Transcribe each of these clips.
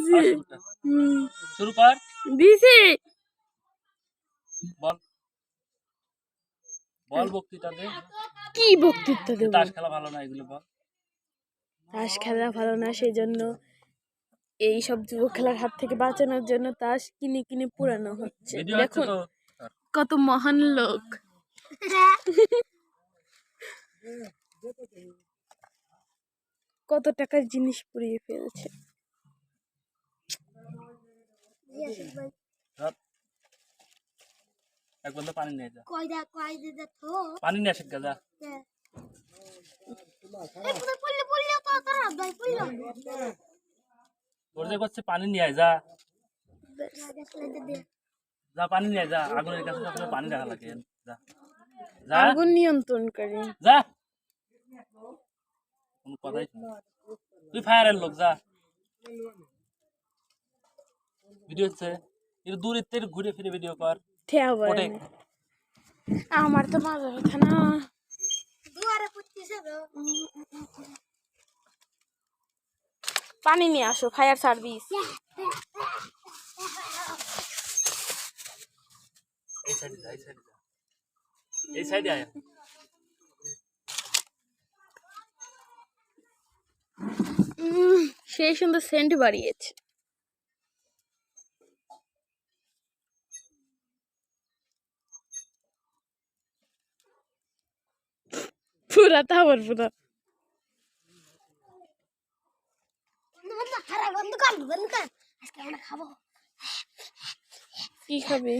দিছি শুরু কর দিছি বল বল বক্তৃতা দে কি বক্তৃতা দেব তাস খেলা ভালো না এগুলো বল তাস খেলা ভালো না সেজন্য এই সব যুব খেলার হাত থেকে বাঁচানোর জন্য তাস কিনে কিনে পুরানো হচ্ছে ভিডিও হচ্ছে দেখুন তো কত মহান লোক কত টাকার জিনিস পুড়িয়ে ফেলছে এক বন্ধু পানি নিয়ে যা পানি নিয়ে আসে যা তোর যে করছে পানি নিয়ে আয় যা যা পানি নিয়ে যা আগুনের কাছে পানি রাখা লাগে যা যা আগুন নিয়ন্ত্রণকারী যা কোনো কথাই শুন তুই ফায়ারের লোক যা ভিডিও হচ্ছে একটু দূর একটু ঘুরে ফিরে ভিডিও কর আমার তো মজা হচ্ছে না পানি নিয়ে আসো ফায়ার সার্ভিস এই সাইডে যা এই সাইডে আয় সেই সুন্দর সেন্ট বাড়িয়েছে পুরা তাবর পুরা কি খাবে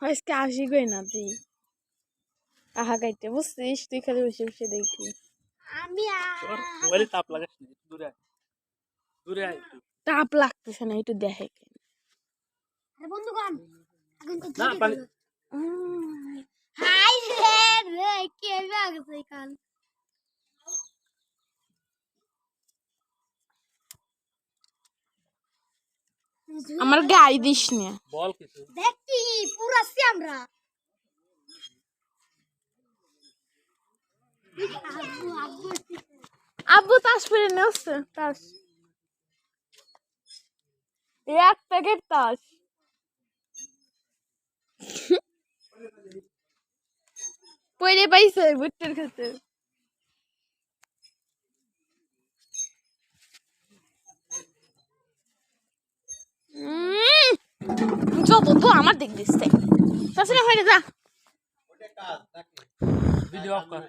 আজকে আসি গই না তুই আহা গাইতে বুঝছিস তুই খালি বসে বসে দেখবি মোবাইলে তাপ লাগাস না দূরে আয় দূরে আয় তাপ লাগতেছে না একটু দেখে না পানি আমার গায়ে দিস না বল কিছু দেখি পুরাছি আমরা আব্বু তাস ফিরে নিয়ে আসছে তাস এক প্যাকেট তাস পয়রে পাইছে ভুট্টার খেতে যত তো আমার দেখ দিচ্ছে চাষিরা হয়ে যা ভিডিও অফ কর